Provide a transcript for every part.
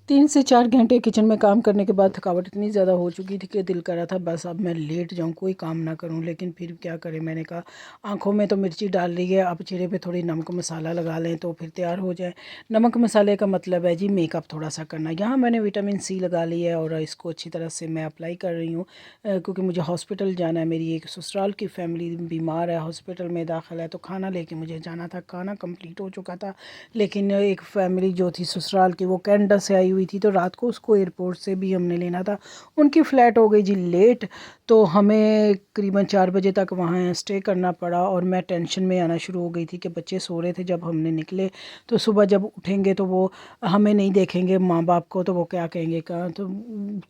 3 से 4 घंटे किचन में काम करने के बाद थकावट इतनी ज़्यादा हो चुकी थी कि दिल कर रहा था बस अब मैं लेट जाऊँ, कोई काम ना करूँ। लेकिन फिर क्या करें, मैंने कहा आँखों में तो मिर्ची डाल ली है, अब चेहरे पे थोड़ी नमक मसाला लगा लें तो फिर तैयार हो जाए। नमक मसाले का मतलब है जी मेकअप थोड़ा सा करना। यहाँ मैंने विटामिन सी लगा ली है और इसको अच्छी तरह से मैं अप्लाई कर रही हूँ, क्योंकि मुझे हॉस्पिटल जाना है। मेरी एक ससुराल की फैमिली बीमार है, हॉस्पिटल में दाखिल है, तो खाना लेके मुझे जाना था। खाना कंप्लीट हो चुका था, लेकिन एक फैमिली जो थी ससुराल की वो कनाडा से आई हुई थी, तो रात को उसको एयरपोर्ट से भी हमने लेना था। उनकी फ़्लाइट हो गई जी लेट, तो हमें करीबन 4 बजे तक वहाँ स्टे करना पड़ा। और मैं टेंशन में आना शुरू हो गई थी कि बच्चे सो रहे थे जब हमने निकले, तो सुबह जब उठेंगे तो वो हमें नहीं देखेंगे, माँ बाप को, तो वो क्या कहेंगे, कहाँ तो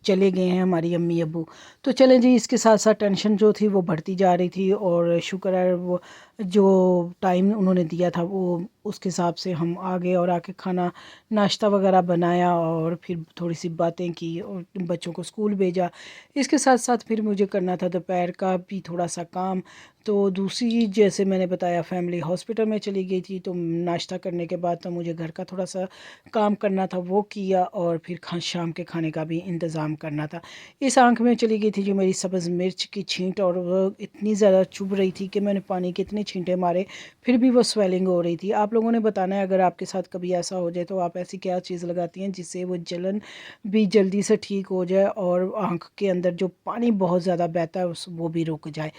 चले गए हैं हमारी अम्मी अब्बू। तो चलें जी, इसके साथ साथ टेंशन जो थी वो बढ़ती जा रही थी। और शुक्र है वो जो टाइम उन्होंने दिया था वो उसके हिसाब से हम आ गए, और आके खाना नाश्ता वगैरह बनाया और फिर थोड़ी सी बातें की और बच्चों को स्कूल भेजा। इसके साथ साथ फिर मुझे करना था दोपहर का भी थोड़ा सा काम। तो दूसरी, जैसे मैंने बताया, फैमिली हॉस्पिटल में चली गई थी, तो नाश्ता करने के बाद तो मुझे घर का थोड़ा सा काम करना था, वो किया। और फिर शाम के खाने का भी इंतज़ाम करना था। इस आंख में चली गई थी जो मेरी सब्ज़ मिर्च की छींट, और वो इतनी ज़्यादा चुभ रही थी कि मैंने पानी के इतने छींटे मारे, फिर भी वो स्वेलिंग हो रही थी। आप लोगों ने बताना है अगर आपके साथ कभी ऐसा हो जाए तो आप ऐसी क्या चीज़ लगाती हैं जिससे वो जलन भी जल्दी से ठीक हो जाए और आँख के अंदर जो पानी बहुत ज़्यादा बहता है उस वो भी रुक जाए।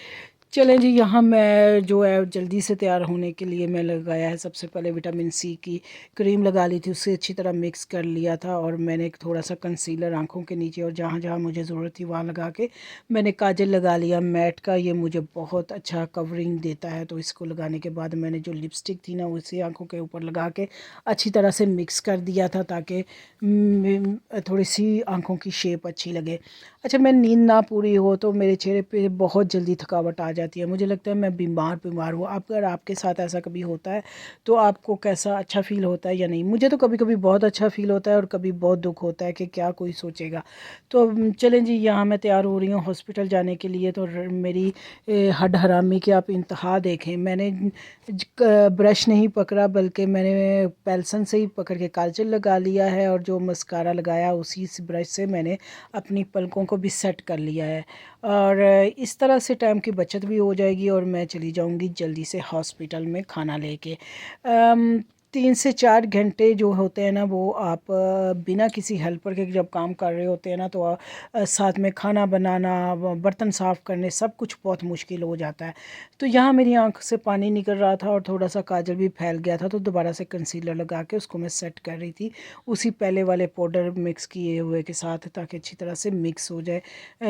चलें जी, यहाँ मैं जो है जल्दी से तैयार होने के लिए मैं लगाया है, सबसे पहले विटामिन सी की क्रीम लगा ली थी, उससे अच्छी तरह मिक्स कर लिया था। और मैंने एक थोड़ा सा कंसीलर आँखों के नीचे और जहाँ जहाँ मुझे ज़रूरत थी वहाँ लगा के मैंने काजल लगा लिया मैट का। ये मुझे बहुत अच्छा कवरिंग देता है। तो इसको लगाने के बाद मैंने जो लिपस्टिक थी ना उसे आँखों के ऊपर लगा के अच्छी तरह से मिक्स कर दिया था, ताकि थोड़ी सी आँखों की शेप अच्छी लगे। अच्छा, मैं नींद ना पूरी हो तो मेरे चेहरे पे बहुत जल्दी थकावट आ जाती है, मुझे लगता है मैं बीमार हूँ। आप, अगर आपके साथ ऐसा कभी होता है तो आपको कैसा, अच्छा फ़ील होता है या नहीं? मुझे तो कभी कभी बहुत अच्छा फ़ील होता है और कभी बहुत दुख होता है कि क्या कोई सोचेगा। तो चलें जी, यहाँ मैं तैयार हो रही हूँ हॉस्पिटल जाने के लिए। तो मेरी हड हरामी की आप इंतहा देखें, मैंने ब्रश नहीं पकड़ा बल्कि मैंने पेंसिल से ही पकड़ के काजल लगा लिया है, और जो मस्कारा लगाया उसी से ब्रश से मैंने अपनी पलकों को भी सेट कर लिया है। और इस तरह से टाइम की बचत भी हो जाएगी और मैं चली जाऊंगी जल्दी से हॉस्पिटल में खाना लेके। 3 से 4 घंटे जो होते हैं ना वो आप बिना किसी हेल्पर के जब काम कर रहे होते हैं ना, तो साथ में खाना बनाना, बर्तन साफ़ करने, सब कुछ बहुत मुश्किल हो जाता है। तो यहाँ मेरी आंख से पानी निकल रहा था और थोड़ा सा काजल भी फैल गया था, तो दोबारा से कंसीलर लगा के उसको मैं सेट कर रही थी उसी पहले वाले पाउडर मिक्स किए हुए के साथ, ताकि अच्छी तरह से मिक्स हो जाए।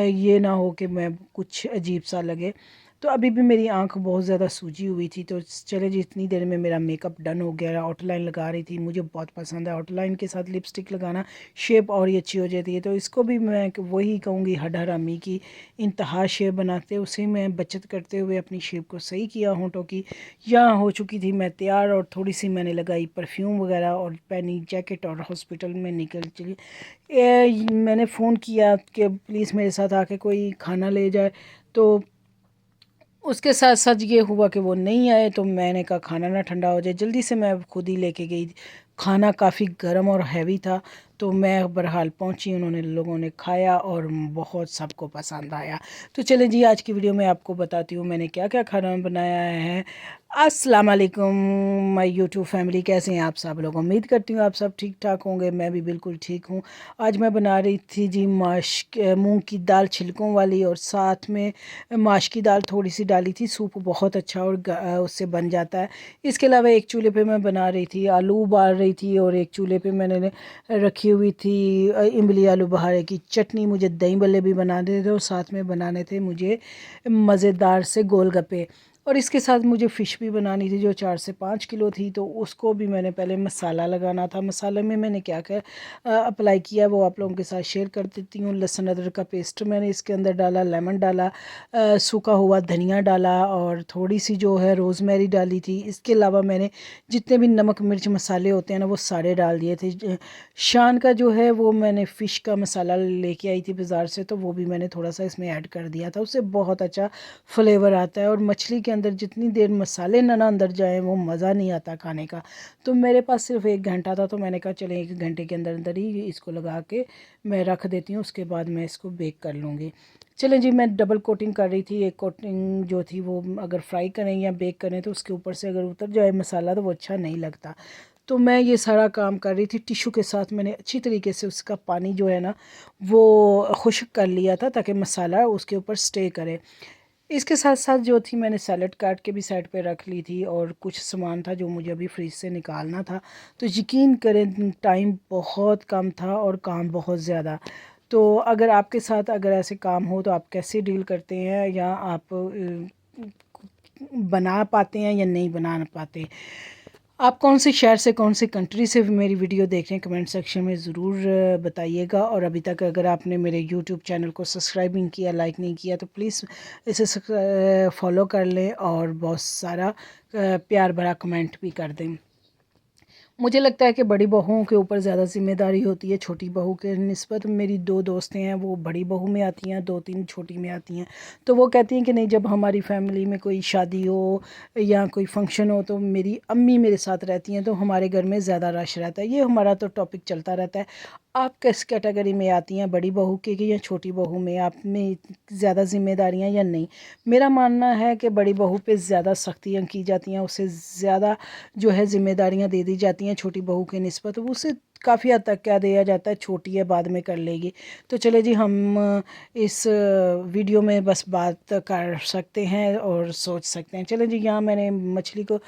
ये ना हो कि मैं कुछ अजीब सा लगे। तो अभी भी मेरी आंख बहुत ज़्यादा सूजी हुई थी। तो चले जी, इतनी देर में मेरा मेकअप डन हो गया। आउटलाइन लगा रही थी, मुझे बहुत पसंद है आउटलाइन के साथ लिपस्टिक लगाना, शेप और ही अच्छी हो जाती है। तो इसको भी मैं वही कहूँगी, हड हरामी की इंतहा शेप बनाते उसे मैं बचत करते हुए अपनी शेप को सही किया होंठों की। यहाँ हो चुकी थी मैं तैयार, और थोड़ी सी मैंने लगाई परफ्यूम वगैरह और पहनी जैकेट और हॉस्पिटल में निकल चली। मैंने फ़ोन किया कि प्लीज़ मेरे साथ आके कोई खाना ले जाए, तो उसके साथ साथ ये हुआ कि वो नहीं आए। तो मैंने कहा खाना ना ठंडा हो जाए, जल्दी से मैं खुद ही लेके गई। खाना काफ़ी गर्म और हैवी था, तो मैं बहरहाल पहुंची, उन्होंने लोगों ने खाया और बहुत सबको पसंद आया। तो चलें जी, आज की वीडियो में आपको बताती हूँ मैंने क्या क्या खाना बनाया है। अस्सलाम वालेकुम माय यूट्यूब फैमिली, कैसे हैं आप सब लोग? उम्मीद करती हूँ आप सब ठीक ठाक होंगे, मैं भी बिल्कुल ठीक हूँ। आज मैं बना रही थी जी माश मूंग की दाल छिलकों वाली, और साथ में माश की दाल थोड़ी सी डाली थी। सूप बहुत अच्छा और उससे बन जाता है। इसके अलावा एक चूल्हे पे मैं बना रही थी, आलू उबाल रही थी, और एक चूल्हे पे मैंने रखी हुई थी इमली आलू बहारे की चटनी। मुझे दही बल्ले भी बनाने थे और साथ में बनाने थे मुझे मज़ेदार से गोलगप्पे। और इसके साथ मुझे फ़िश भी बनानी थी जो 4 से 5 किलो थी, तो उसको भी मैंने पहले मसाला लगाना था। मसाले में मैंने क्या क्या अप्लाई किया वो आप लोगों के साथ शेयर कर देती हूँ। लहसुन अदरक का पेस्ट मैंने इसके अंदर डाला, लेमन डाला, सूखा हुआ धनिया डाला, और थोड़ी सी जो है रोज़मेरी डाली थी। इसके अलावा मैंने जितने भी नमक मिर्च मसाले होते हैं ना वो सारे डाल दिए थे। शान का जो है वो मैंने फ़िश का मसाला लेके आई थी बाज़ार से, तो वो भी मैंने थोड़ा सा इसमें ऐड कर दिया था, उससे बहुत अच्छा फ्लेवर आता है। और मछली के अंदर जितनी देर मसाले ना अंदर जाए वो मज़ा नहीं आता खाने का। तो मेरे पास सिर्फ 1 घंटा था, तो मैंने कहा चले 1 घंटे के अंदर अंदर ही इसको लगा के मैं रख देती हूँ, उसके बाद मैं इसको बेक कर लूँगी। चलें जी, मैं डबल कोटिंग कर रही थी। एक कोटिंग जो थी वो अगर फ्राई करें या बेक करें तो उसके ऊपर से अगर उतर जाए मसाला तो वो अच्छा नहीं लगता। तो मैं ये सारा काम कर रही थी टिश्यू के साथ। मैंने अच्छी तरीके से उसका पानी जो है ना वो खुश्क कर लिया था ताकि मसाला उसके ऊपर स्टे करे। इसके साथ साथ जो थी मैंने सैलड काट के भी साइड पे रख ली थी और कुछ सामान था जो मुझे अभी फ्रिज से निकालना था। तो यकीन करें टाइम बहुत कम था और काम बहुत ज़्यादा। तो अगर आपके साथ अगर ऐसे काम हो तो आप कैसे डील करते हैं, या आप बना पाते हैं या नहीं बना पाते। आप कौन से शहर से, कौन सी कंट्री से मेरी वीडियो देख रहे हैं, कमेंट सेक्शन में ज़रूर बताइएगा। और अभी तक अगर आपने मेरे यूट्यूब चैनल को सब्सक्राइब नहीं किया, लाइक नहीं किया, तो प्लीज़ इसे फॉलो कर लें और बहुत सारा प्यार भरा कमेंट भी कर दें। मुझे लगता है कि बड़ी बहुओं के ऊपर ज़्यादा ज़िम्मेदारी होती है छोटी बहू के निस्बत। मेरी 2 दोस्तें हैं, वो बड़ी बहू में आती हैं, 2-3 छोटी में आती हैं। तो वो कहती हैं कि नहीं, जब हमारी फैमिली में कोई शादी हो या कोई फंक्शन हो तो मेरी अम्मी मेरे साथ रहती हैं, तो हमारे घर में ज़्यादा रश रहता है। ये हमारा तो टॉपिक चलता रहता है। आप किस कैटेगरी में आती हैं, बड़ी बहू के या छोटी बहू में? आप में ज़्यादा ज़िम्मेदारियाँ या नहीं? मेरा मानना है कि बड़ी बहू पे ज़्यादा सख्तियाँ की जाती हैं, उसे ज़्यादा जो है ज़िम्मेदारियाँ दे दी जाती हैं छोटी बहू के निस्बत। उसे काफ़ी हद तक क्या दिया जाता है, छोटी है बाद में कर लेगी। तो चले जी, हम इस वीडियो में बस बात कर सकते हैं और सोच सकते हैं। चलें जी, यहाँ मैंने मछली को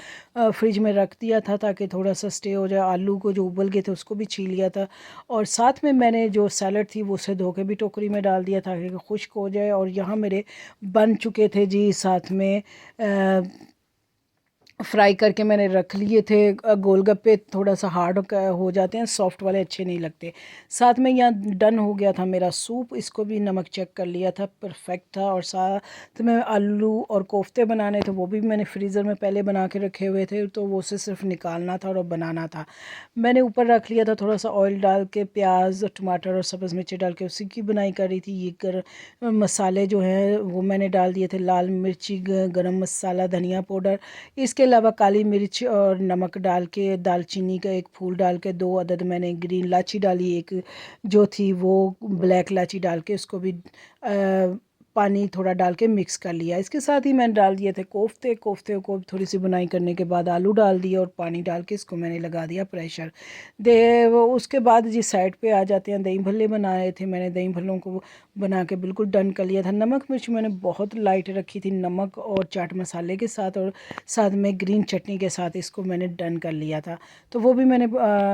फ्रिज में रख दिया था ताकि थोड़ा सा स्टे हो जाए। आलू को जो उबल गए थे उसको भी छील लिया था, और साथ में मैंने जो सैलड थी वो उसे धो के भी टोकरी में डाल दिया ताकि खुश्क हो जाए। और यहाँ मेरे बन चुके थे जी, साथ में फ्राई करके मैंने रख लिए थे। गोलगप्पे थोड़ा सा हार्ड हो जाते हैं, सॉफ्ट वाले अच्छे नहीं लगते। साथ में यहाँ डन हो गया था मेरा सूप, इसको भी नमक चेक कर लिया था, परफेक्ट था। और साथ में आलू और कोफ्ते बनाने थे, वो भी मैंने फ्रीज़र में पहले बना के रखे हुए थे, तो वो उसे सिर्फ निकालना था और बनाना था। मैंने ऊपर रख लिया था थोड़ा सा ऑयल डाल के, प्याज टमाटर और सब्ज़ मिर्ची डाल के उसी की बुनाई करी थी। ये मसाले जो हैं वो मैंने डाल दिए थे, लाल मिर्ची, गरम मसाला, धनिया पाउडर, इसके अलावा काली मिर्च और नमक डाल के, दालचीनी का एक फूल डाल के, 2 अदद मैंने ग्रीन इलायची डाली, एक जो थी वो ब्लैक इलायची डाल के उसको भी पानी थोड़ा डाल के मिक्स कर लिया। इसके साथ ही मैंने डाल दिए थे कोफ्ते। कोफ्ते को थोड़ी सी बुनाई करने के बाद आलू डाल दिए और पानी डाल के इसको मैंने लगा दिया प्रेशर। उसके बाद जी साइड पे आ जाते हैं, दही भल्ले बनाए थे मैंने। दही भल्लों को बना के बिल्कुल डन कर लिया था। नमक मिर्च मैंने बहुत लाइट रखी थी, नमक और चाट मसाले के साथ, और साथ में ग्रीन चटनी के साथ इसको मैंने डन कर लिया था। तो वो भी मैंने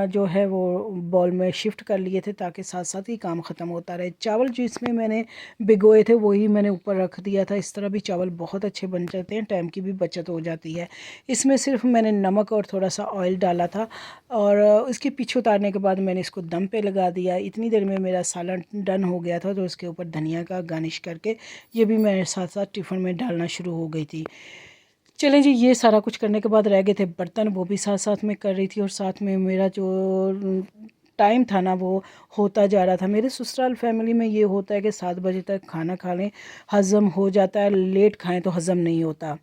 जो है वो बॉल में शिफ्ट कर लिए थे ताकि साथ साथ ही काम ख़त्म होता रहे। चावल जिसमें मैंने भिगोए थे वही मैंने ऊपर रख दिया था। इस तरह भी चावल बहुत अच्छे बन जाते हैं, टाइम की भी बचत हो जाती है। इसमें सिर्फ मैंने नमक और थोड़ा सा ऑयल डाला था, और इसके पीछे उतारने के बाद मैंने इसको दम पे लगा दिया। इतनी देर में मेरा सालन डन हो गया था, तो उसके ऊपर धनिया का गार्निश करके ये भी मेरे साथ साथ टिफ़िन में डालना शुरू हो गई थी। चलें जी, ये सारा कुछ करने के बाद रह गए थे बर्तन, वो भी साथ साथ में कर रही थी। और साथ में मेरा जो टाइम था ना वो होता जा रहा था। मेरे ससुराल फैमिली में ये होता है कि 7 बजे तक खाना खा लें, हज़म हो जाता है। लेट खाएं तो हज़म नहीं होता।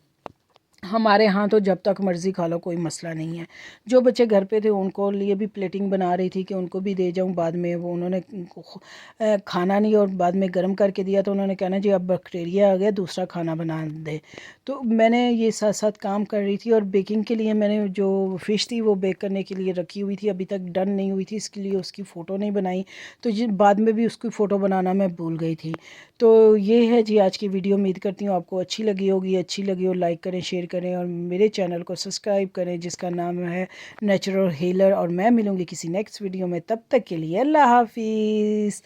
हमारे यहाँ तो जब तक मर्ज़ी खा लो, कोई मसला नहीं है। जो बच्चे घर पे थे उनको लिए भी प्लेटिंग बना रही थी कि उनको भी दे जाऊँ बाद में। वो उन्होंने खाना नहीं और बाद में गर्म करके दिया, तो उन्होंने कहना जी अब बैक्टीरिया आ गया, दूसरा खाना बना दे। तो मैंने ये साथ साथ काम कर रही थी। और बेकिंग के लिए मैंने जो फ़िश थी वो बेक करने के लिए रखी हुई थी, अभी तक डन नहीं हुई थी, इसके लिए उसकी फ़ोटो नहीं बनाई। तो बाद में भी उसकी फ़ोटो बनाना मैं भूल गई थी। तो ये है जी आज की वीडियो। उम्मीद करती हूँ आपको अच्छी लगी होगी। अच्छी लगी हो लाइक करें, शेयर करें और मेरे चैनल को सब्सक्राइब करें जिसका नाम है नेचुरल हीलर। और मैं मिलूँगी किसी नेक्स्ट वीडियो में, तब तक के लिए अल्लाह हाफिज़।